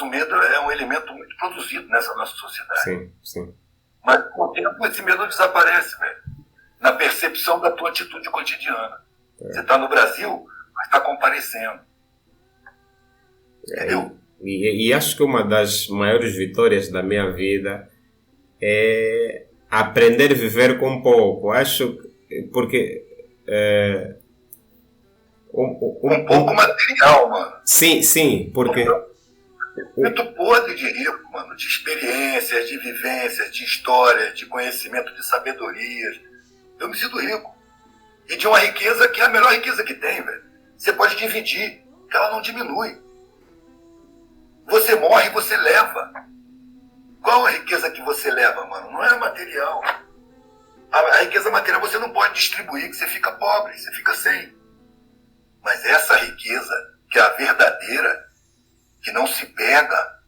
o medo é um elemento muito produzido nessa nossa sociedade. Sim, sim. Mas com o tempo esse medo desaparece, velho. Na percepção da tua atitude cotidiana. Você está no Brasil, mas está comparecendo. Entendeu? E acho que uma das maiores vitórias da minha vida é aprender a viver com pouco. Acho que, porque um pouco material, mano. Sim, porque muito podre de rico, mano, de experiências, de vivências, de histórias, de conhecimento, de sabedorias. Eu me sinto rico. E de uma riqueza que é a melhor riqueza que tem, velho. Você pode dividir, que ela não diminui. Você morre e você leva. Qual a riqueza que você leva, mano? Não é material. A riqueza material você não pode distribuir, que você fica pobre, você fica sem. Mas essa riqueza, que é a verdadeira, que não se pega,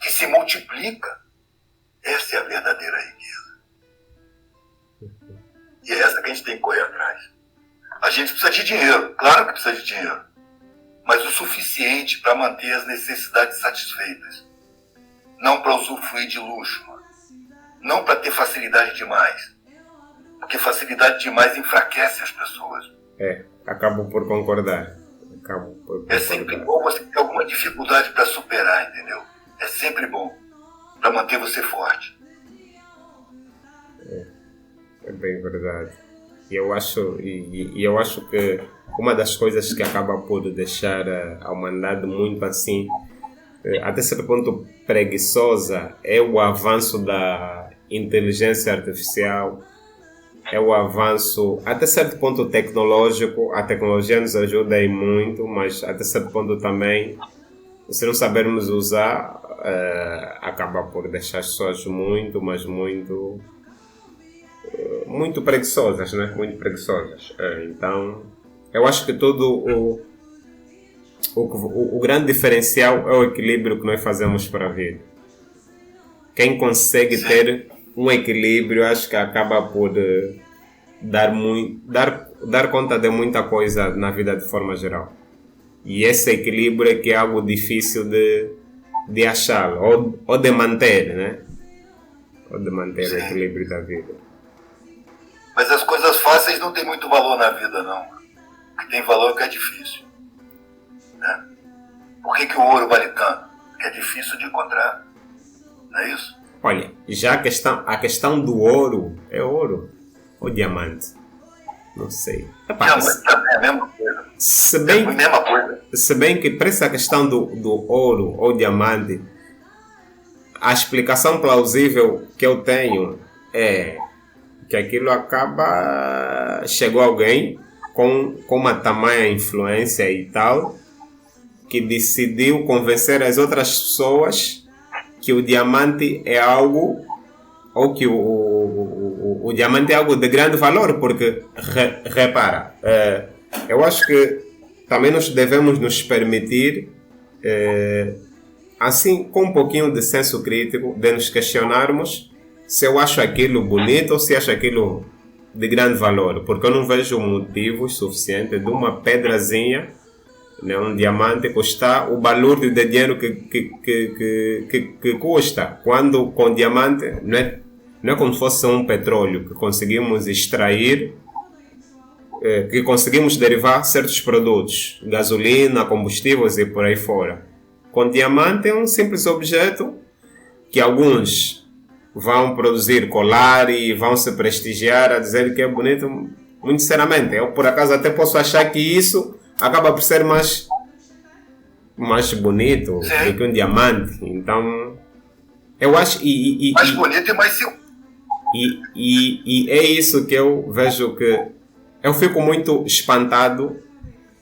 que se multiplica, essa é a verdadeira riqueza. E é essa que a gente tem que correr atrás. A gente precisa de dinheiro, claro que precisa de dinheiro, mas o suficiente para manter as necessidades satisfeitas. Não para usufruir de luxo, mano. Não para ter facilidade demais. Porque facilidade demais enfraquece as pessoas. Acabo por concordar. É sempre bom você ter alguma dificuldade para superar, entendeu? É sempre bom para manter você forte. É bem verdade. E eu acho que uma das coisas que acaba por deixar a humanidade muito assim, até certo ponto preguiçosa, é o avanço da inteligência artificial, é o avanço, até certo ponto tecnológico. A tecnologia nos ajuda aí muito, mas até certo ponto também, se não sabermos usar, acaba por deixar as pessoas muito preguiçosas, né? Muito preguiçosas. Então, eu acho que todo o grande diferencial é o equilíbrio que nós fazemos para a vida. Quem consegue ter um equilíbrio, acho que acaba por dar conta de muita coisa na vida de forma geral. E esse equilíbrio é que é algo difícil de achar, ou de manter, né? Ou de manter o equilíbrio da vida. Mas as coisas fáceis não têm muito valor na vida, não. O que tem valor é o que é difícil. Né? Por que o ouro vale tanto? Porque é difícil de encontrar. Não é isso? Olha, já a questão do ouro, é ouro ou diamante? Não sei. Diamante também é a mesma coisa. Se bem que para essa questão do ouro ou diamante, a explicação plausível que eu tenho é que aquilo chegou alguém com uma tamanha influência e tal, que decidiu convencer as outras pessoas que o diamante é algo, ou que o diamante é algo de grande valor, porque, repara, eu acho que também nós devemos nos permitir, assim, com um pouquinho de senso crítico, de nos questionarmos se eu acho aquilo bonito ou se acho aquilo de grande valor, porque eu não vejo motivos suficientes de uma pedrazinha, né, um diamante, custar o valor de dinheiro que custa, quando com diamante não é como se fosse um petróleo que conseguimos extrair, que conseguimos derivar certos produtos, gasolina, combustíveis e por aí fora. Com diamante é um simples objeto que alguns vão produzir colar e vão se prestigiar a dizer que é bonito. Muito sinceramente, eu por acaso até posso achar que isso acaba por ser mais bonito do que um diamante. Então, eu acho... mais bonito e mais seguro. E é isso que eu vejo, que eu fico muito espantado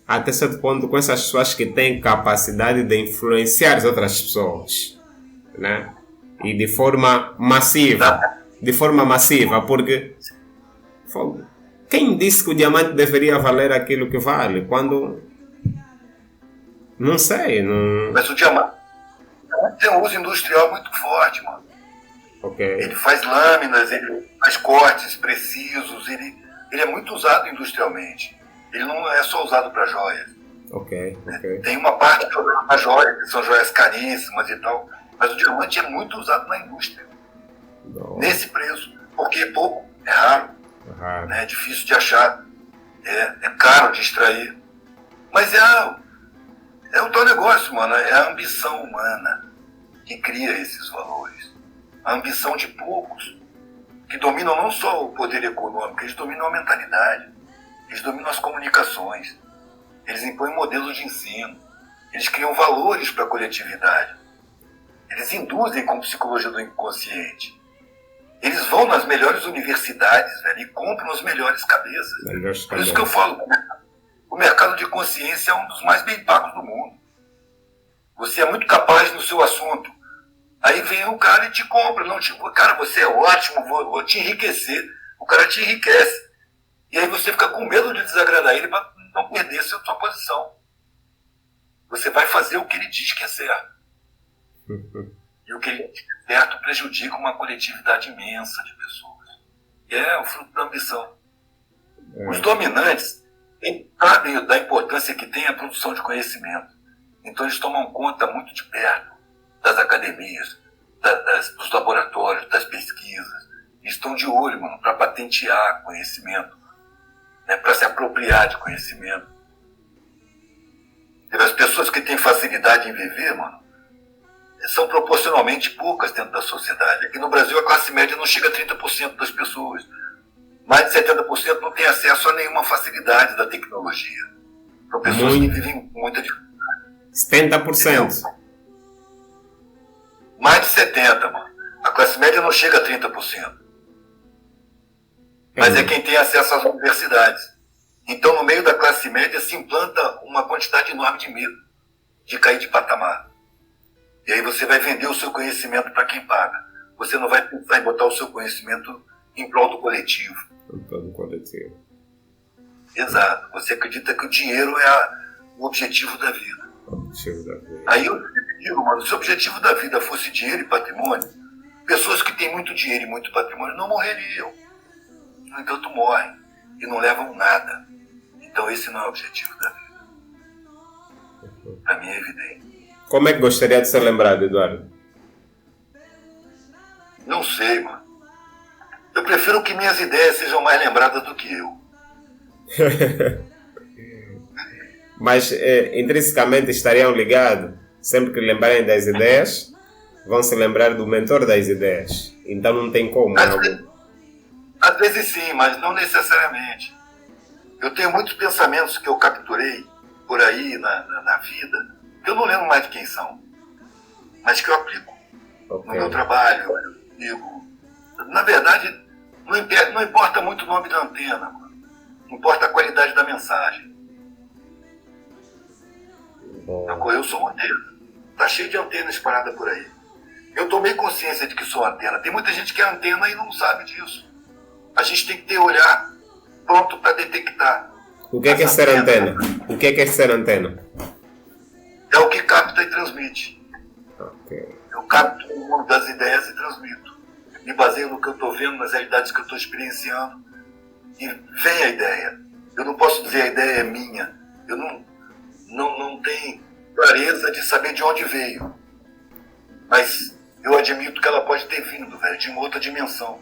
até certo ponto com essas pessoas que têm capacidade de influenciar as outras pessoas, né? E de forma massiva, porque quem disse que o diamante deveria valer aquilo que vale? Quando... Não sei, não... Mas o diamante tem um uso industrial muito forte, mano. Okay. Ele faz lâminas, ele faz cortes precisos, ele é muito usado industrialmente. Ele não é só usado para joias. Ok. Tem uma parte que é uma joia, que são joias caríssimas e tal, mas o diamante é muito usado na indústria. Não. Nesse preço, porque é pouco, é raro, né? É difícil de achar, é caro de extrair. Mas é o teu negócio, mano, é a ambição humana que cria esses valores. A ambição de poucos, que dominam não só o poder econômico, eles dominam a mentalidade, eles dominam as comunicações, eles impõem modelos de ensino, eles criam valores para a coletividade, eles induzem com psicologia do inconsciente. Eles vão nas melhores universidades, velho, e compram as melhores cabeças. Por isso que eu falo, o mercado de consciência é um dos mais bem pagos do mundo. Você é muito capaz no seu assunto. Aí vem o cara e te compra. Não, tipo, cara, você é ótimo, vou te enriquecer. O cara te enriquece. E aí você fica com medo de desagradar ele para não perder a sua posição. Você vai fazer o que ele diz que é certo. E o que ele diz que é certo prejudica uma coletividade imensa de pessoas. E é o fruto da ambição. Os dominantes sabem da importância que tem a produção de conhecimento. Então eles tomam conta muito de perto das academias, dos laboratórios, das pesquisas. Eles estão de olho, mano, para patentear conhecimento, né, para se apropriar de conhecimento. E as pessoas que têm facilidade em viver, mano, são proporcionalmente poucas dentro da sociedade. Aqui no Brasil a classe média não chega a 30% das pessoas. Mais de 70% não tem acesso a nenhuma facilidade da tecnologia. São pessoas que vivem com muita dificuldade. 70%. Mais de 70%, mano. A classe média não chega a 30%. Mas é quem tem acesso às universidades. Então, no meio da classe média se implanta uma quantidade enorme de medo de cair de patamar. E aí você vai vender o seu conhecimento para quem paga. Você não vai pensar em botar o seu conhecimento em prol do coletivo. Em prol do coletivo. Exato. Você acredita que o dinheiro é o objetivo da vida. Aí eu digo, mano, se o objetivo da vida fosse dinheiro e patrimônio, pessoas que têm muito dinheiro e muito patrimônio não morreriam. No entanto, morrem e não levam nada. Então esse não é o objetivo da vida. Para mim é evidente. Como é que gostaria de ser lembrado, Eduardo? Não sei, mano. Eu prefiro que minhas ideias sejam mais lembradas do que eu. Mas intrinsecamente estariam ligados, sempre que lembrarem das ideias, vão se lembrar do mentor das ideias. Então não tem como. Às vezes sim, mas não necessariamente. Eu tenho muitos pensamentos que eu capturei por aí na vida, que eu não lembro mais de quem são, mas que eu aplico no meu trabalho, eu digo. Na verdade, não importa muito o nome da antena, mano. Importa a qualidade da mensagem. Eu sou uma antena. Tá cheio de antenas espalhadas por aí. Eu tomei consciência de que sou antena. Tem muita gente que é antena e não sabe disso. A gente tem que ter olhar pronto para detectar. O que é ser antena? O que é ser antena? É o que capta e transmite. Okay. Eu capto o mundo das ideias e transmito. Me baseio no que eu estou vendo, nas realidades que eu estou experienciando. E vem a ideia. Eu não posso dizer a ideia é minha. Eu não tenho clareza de saber de onde veio. Mas eu admito que ela pode ter vindo, velho, de uma outra dimensão.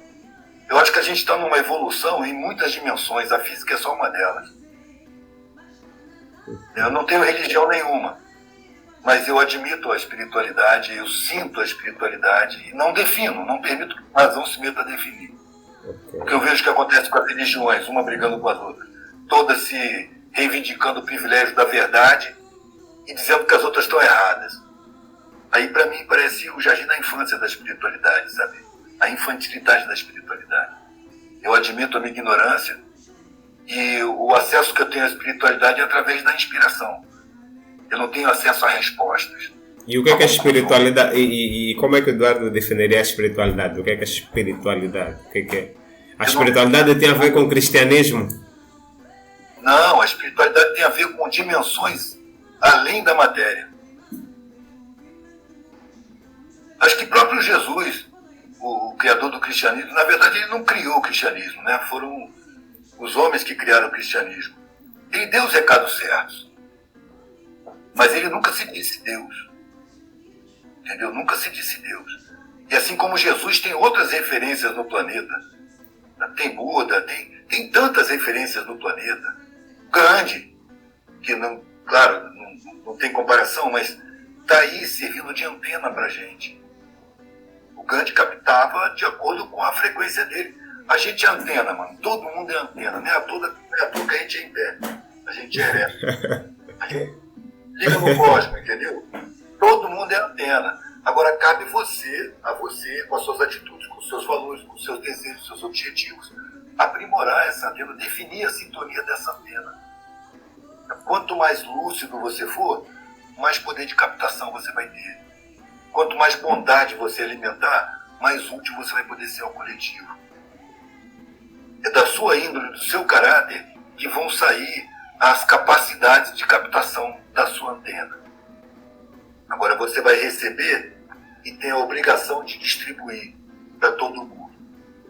Eu acho que a gente está numa evolução em muitas dimensões. A física é só uma delas. Eu não tenho religião nenhuma. Mas eu admito a espiritualidade, eu sinto a espiritualidade e não defino, não permito que a razão se meta a definir. Porque eu vejo que acontece com as religiões, uma brigando com as outras. Todas se reivindicando o privilégio da verdade e dizendo que as outras estão erradas. Aí, para mim, parece o jardim da infância da espiritualidade, sabe? A infantilidade da espiritualidade. Eu admito a minha ignorância e o acesso que eu tenho à espiritualidade é através da inspiração. Eu não tenho acesso a respostas. E o que é a espiritualidade? E como é que o Eduardo definiria a espiritualidade? O que é a espiritualidade? O que é? A espiritualidade tem a ver com o cristianismo? Não, a espiritualidade tem a ver com dimensões além da matéria. Acho que próprio Jesus, o criador do cristianismo, na verdade ele não criou o cristianismo, né? Foram os homens que criaram o cristianismo. Ele deu os recados certos. mas ele nunca se disse Deus. Entendeu? Nunca se disse Deus. E assim como Jesus tem outras referências no planeta. Tem Buda, tem tantas referências no planeta. Gandhi, que não, claro, não tem comparação, mas está aí servindo de antena para a gente. O Gandhi captava de acordo com a frequência dele. A gente é antena, mano. Todo mundo é antena. Não é à toa que a gente é em pé. A gente é ereto. A gente liga no cosmos, entendeu? Todo mundo é antena. Agora cabe a você, com as suas atitudes, com os seus valores, com os seus desejos, seus objetivos, aprimorar essa antena, definir a sintonia dessa antena. Quanto mais lúcido você for, mais poder de captação você vai ter. Quanto mais bondade você alimentar, mais útil você vai poder ser ao coletivo. É da sua índole, do seu caráter, que vão sair as capacidades de captação da sua antena. Agora você vai receber e tem a obrigação de distribuir para todo mundo.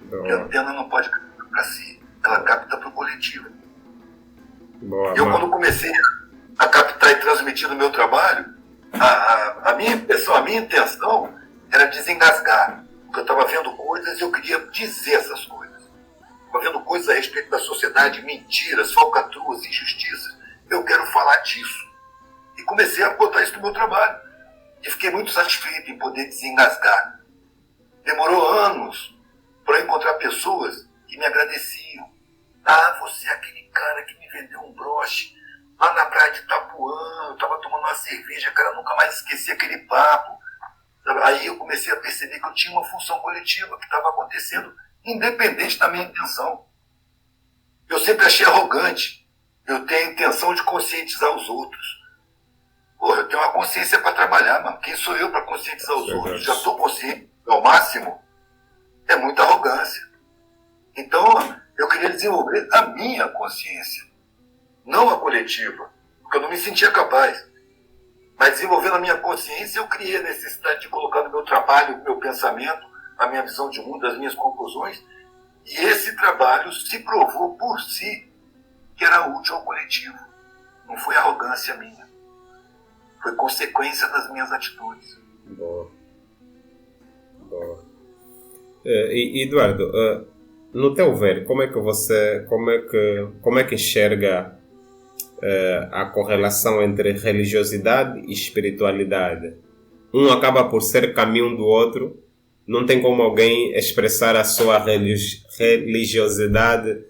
Porque a antena não pode captar para si, ela capta para o coletivo. Quando comecei a captar e transmitir no meu trabalho, a minha intenção era desengasgar. Porque eu estava vendo coisas e eu queria dizer essas coisas. Estava vendo coisas a respeito da sociedade, mentiras, falcatruas, injustiças. Eu quero falar disso. E comecei a botar isso no meu trabalho. E fiquei muito satisfeito em poder desengasgar. Demorou anos para encontrar pessoas que me agradeciam. Ah, você é aquele cara que me vendeu um broche lá na praia de Itapuã, eu estava tomando uma cerveja, cara, nunca mais esqueci aquele papo. Aí eu comecei a perceber que eu tinha uma função coletiva que estava acontecendo, independente da minha intenção. Eu sempre achei arrogante. Eu tenho a intenção de conscientizar os outros. Porra, eu tenho uma consciência para trabalhar, mano. Quem sou eu para conscientizar os outros? Já estou consciente ao máximo. É muita arrogância. Então, eu queria desenvolver a minha consciência, não a coletiva, porque eu não me sentia capaz. Mas desenvolvendo a minha consciência, eu criei a necessidade de colocar no meu trabalho, o meu pensamento, a minha visão de mundo, as minhas conclusões, e esse trabalho se provou por si que era útil ao coletivo. Não foi arrogância minha. Foi consequência das minhas atitudes. Boa. Eduardo, no teu ver, como é que enxerga a correlação entre religiosidade e espiritualidade? Um acaba por ser caminho do outro. Não tem como alguém expressar a sua religiosidade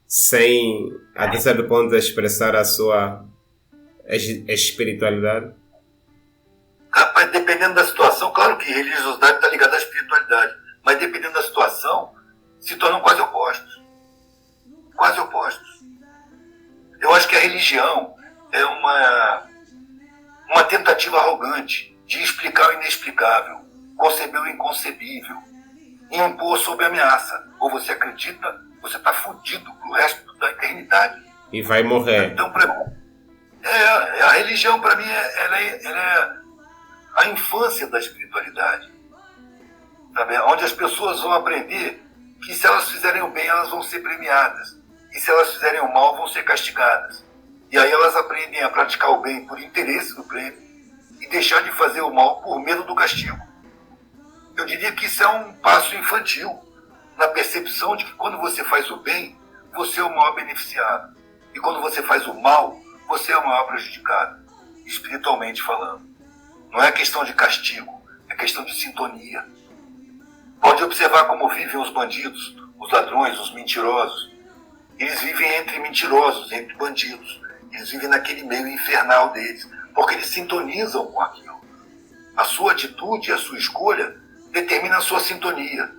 sem, até certo ponto, expressar a sua espiritualidade? Rapaz, dependendo da situação, claro que religiosidade está ligada à espiritualidade, mas dependendo da situação, se tornam quase opostos. Quase opostos. Eu acho que a religião é uma tentativa arrogante de explicar o inexplicável, conceber o inconcebível, e impor sob ameaça. Ou você acredita, você está fudido pro resto da eternidade. E vai morrer. Então, a religião, para mim, ela é a infância da espiritualidade. Sabe? Onde as pessoas vão aprender que se elas fizerem o bem, elas vão ser premiadas. E se elas fizerem o mal, vão ser castigadas. E aí elas aprendem a praticar o bem por interesse do prêmio e deixar de fazer o mal por medo do castigo. Eu diria que isso é um passo infantil na percepção de que quando você faz o bem, você é o maior beneficiado. E quando você faz o mal, você é o maior prejudicado, espiritualmente falando. Não é questão de castigo, é questão de sintonia. Pode observar como vivem os bandidos, os ladrões, os mentirosos. Eles vivem entre mentirosos, entre bandidos. Eles vivem naquele meio infernal deles, porque eles sintonizam com aquilo. A sua atitude, a sua escolha, determina a sua sintonia,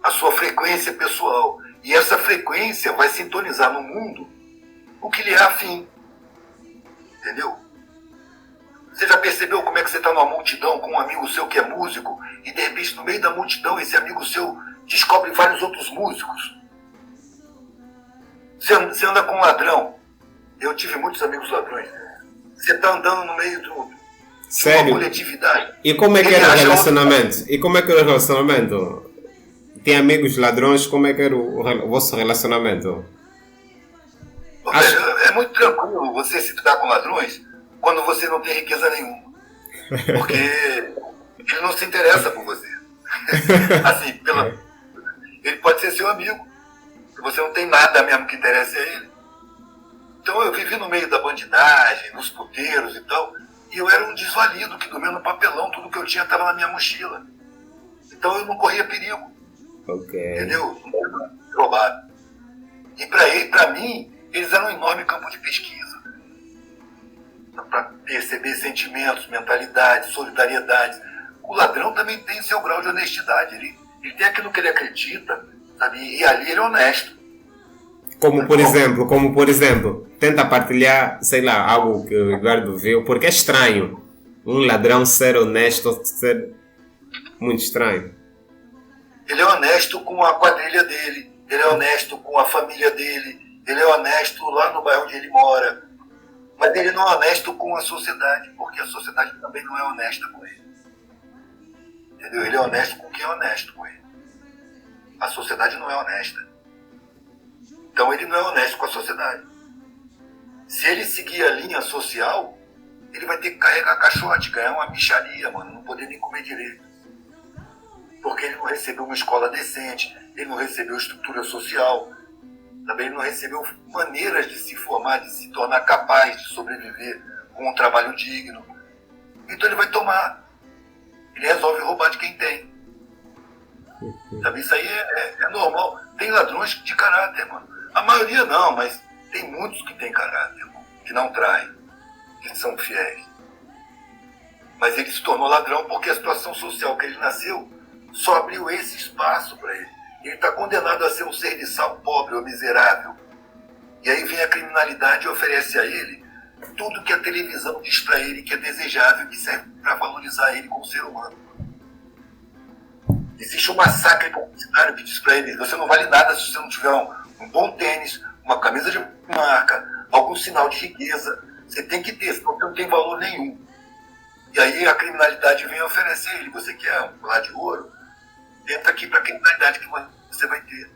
a sua frequência pessoal. E essa frequência vai sintonizar no mundo o que lhe é afim. Entendeu? Você já percebeu como é que você está numa multidão com um amigo seu que é músico e de repente no meio da multidão esse amigo seu descobre vários outros músicos? Você anda com um ladrão. Eu tive muitos amigos ladrões. Você está andando no meio de uma coletividade. E como é que era o relacionamento? E como é que era o relacionamento? Tem amigos ladrões, como é que era o vosso relacionamento? É muito tranquilo você se lidar com ladrões, quando você não tem riqueza nenhuma. Porque ele não se interessa por você. Assim, ele pode ser seu amigo. Você não tem nada mesmo que interesse a ele. Então eu vivi no meio da bandidagem, nos puteiros e tal, e eu era um desvalido que dormia no papelão, tudo que eu tinha estava na minha mochila. Então eu não corria perigo. Ok. Entendeu? Não era roubado. E para mim, eles eram um enorme campo de pesquisa. Para perceber sentimentos, mentalidades, solidariedades. O ladrão também tem seu grau de honestidade. Ele tem aquilo que ele acredita, sabe? E ali ele é honesto. Como por exemplo, tenta partilhar, sei lá, algo que o Eduardo viu, porque é estranho um ladrão ser honesto, ser muito estranho. Ele é honesto com a quadrilha dele, ele é honesto com a família dele, ele é honesto lá no bairro onde ele mora, mas ele não é honesto com a sociedade, porque a sociedade também não é honesta com ele. Entendeu? Ele é honesto com quem é honesto com ele. A sociedade não é honesta. Então ele não é honesto com a sociedade. Se ele seguir a linha social, ele vai ter que carregar caixote, ganhar uma micharia, mano, não poder nem comer direito. Porque ele não recebeu uma escola decente, ele não recebeu estrutura social, também ele não recebeu maneiras de se formar, de se tornar capaz de sobreviver com um trabalho digno. Então ele vai tomar. Ele resolve roubar de quem tem. Sabe, isso aí é normal. Tem ladrões de caráter, mano. A maioria não, mas tem muitos que têm caráter, mano, que não traem, que são fiéis. Mas ele se tornou ladrão porque a situação social que ele nasceu só abriu esse espaço para ele. Ele está condenado a ser um serviçal pobre ou miserável. E aí vem a criminalidade e oferece a ele tudo que a televisão diz para ele que é desejável, que serve para valorizar ele como ser humano. Existe um massacre publicitário que diz para ele: você não vale nada se você não tiver um bom tênis, uma camisa de marca, algum sinal de riqueza. Você tem que ter, senão você não tem valor nenhum. E aí a criminalidade vem oferecer a ele: você quer um colar de ouro? Entra aqui para a criminalidade que você vai ter.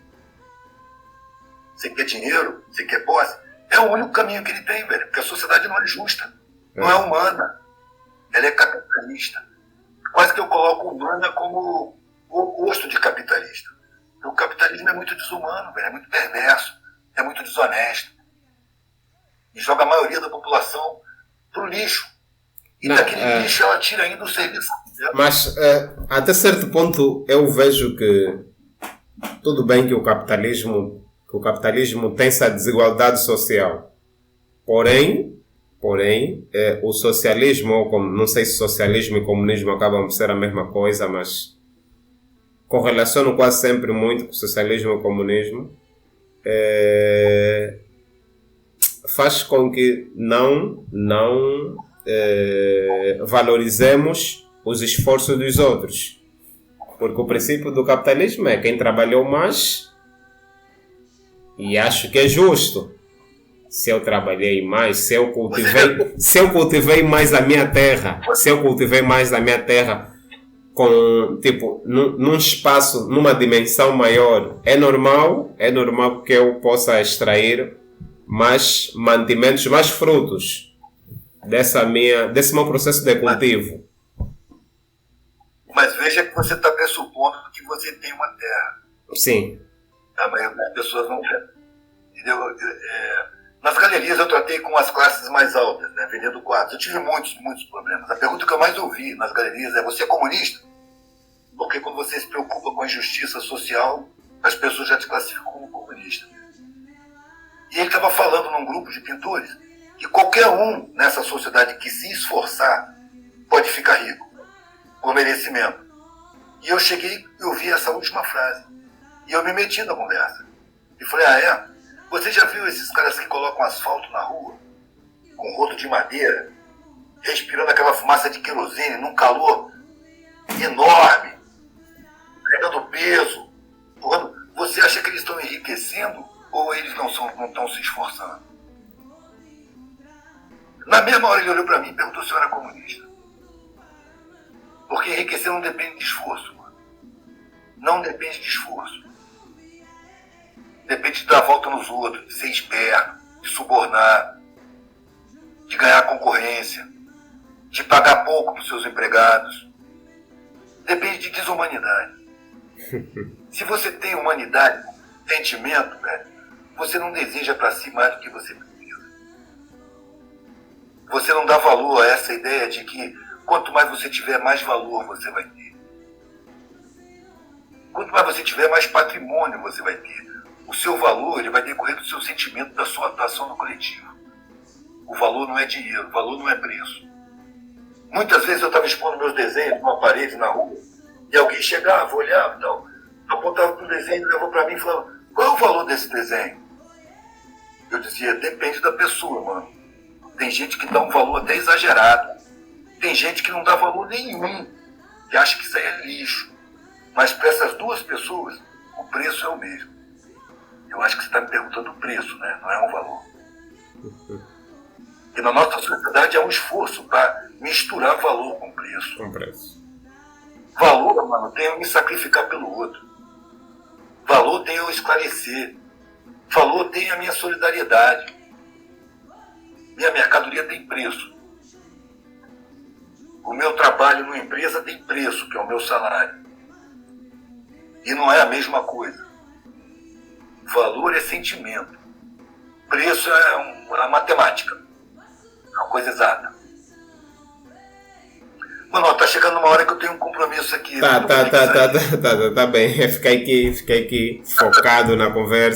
Você quer dinheiro? Você quer posse? É o único caminho que ele tem, velho. Porque a sociedade não é justa. Não é humana. Ela é capitalista. Quase que eu coloco humana como o oposto de capitalista. O capitalismo é muito desumano, velho. É muito perverso. É muito desonesto. E joga a maioria da população pro lixo. E daquele lixo ela tira ainda o serviço. Mas até certo ponto eu vejo que tudo bem que o capitalismo tem essa desigualdade social. Porém, o socialismo, ou não sei se socialismo e comunismo acabam por ser a mesma coisa, mas correlaciono quase sempre muito com socialismo e comunismo, faz com que não valorizemos os esforços dos outros. Porque o princípio do capitalismo é quem trabalhou mais, e acho que é justo. Se eu trabalhei mais, se eu cultivei mais a minha terra, com, tipo, num espaço, numa dimensão maior, é normal que eu possa extrair mais mantimentos, mais frutos desse meu processo de cultivo. Mas veja que você está pressupondo que você tem uma terra. Sim. A maioria das pessoas não quer. Entendeu? Nas galerias eu tratei com as classes mais altas, né, vendendo quadros. Eu tive muitos problemas. A pergunta que eu mais ouvi nas galerias é: você é comunista? Porque quando você se preocupa com a injustiça social, as pessoas já te classificam como comunista. E ele estava falando num grupo de pintores que qualquer um nessa sociedade que se esforçar pode ficar rico, por merecimento. E eu cheguei e ouvi essa última frase. E eu me meti na conversa. E falei: você já viu esses caras que colocam asfalto na rua, com rodo de madeira, respirando aquela fumaça de querosene num calor enorme, pegando peso? Você acha que eles estão enriquecendo ou eles não estão se esforçando? Na mesma hora ele olhou para mim e perguntou se eu era comunista. Porque enriquecer não depende de esforço, mano. Não depende de esforço. Depende de dar a volta nos outros, de ser esperto, de subornar, de ganhar concorrência, de pagar pouco para os seus empregados. Depende de desumanidade. Se você tem humanidade, sentimento, velho, você não deseja para si mais do que você precisa. Você não dá valor a essa ideia de que quanto mais você tiver, mais valor você vai ter. Quanto mais você tiver, mais patrimônio você vai ter. O seu valor ele vai decorrer do seu sentimento, da sua atuação no coletivo. O valor não é dinheiro, o valor não é preço. Muitas vezes eu estava expondo meus desenhos numa parede na rua e alguém chegava, olhava e tal, apontava para o desenho, levou para mim e falava: qual é o valor desse desenho? Eu dizia: depende da pessoa, mano. Tem gente que dá um valor até exagerado. Tem gente que não dá valor nenhum, que acha que isso aí é lixo. Mas para essas duas pessoas, o preço é o mesmo. Eu acho que você está me perguntando o preço, né? Não é um valor. E na nossa sociedade é um esforço para misturar valor com preço. Com preço. Valor, mano, tem eu me sacrificar pelo outro. Valor tem eu esclarecer. Valor tem a minha solidariedade. Minha mercadoria tem preço. O meu trabalho numa empresa tem preço, que é o meu salário. E não é a mesma coisa. Valor é sentimento. Preço é uma matemática. É uma coisa exata. Mano, tá chegando uma hora que eu tenho um compromisso aqui. Tá bem. Fiquei aqui focado na conversa.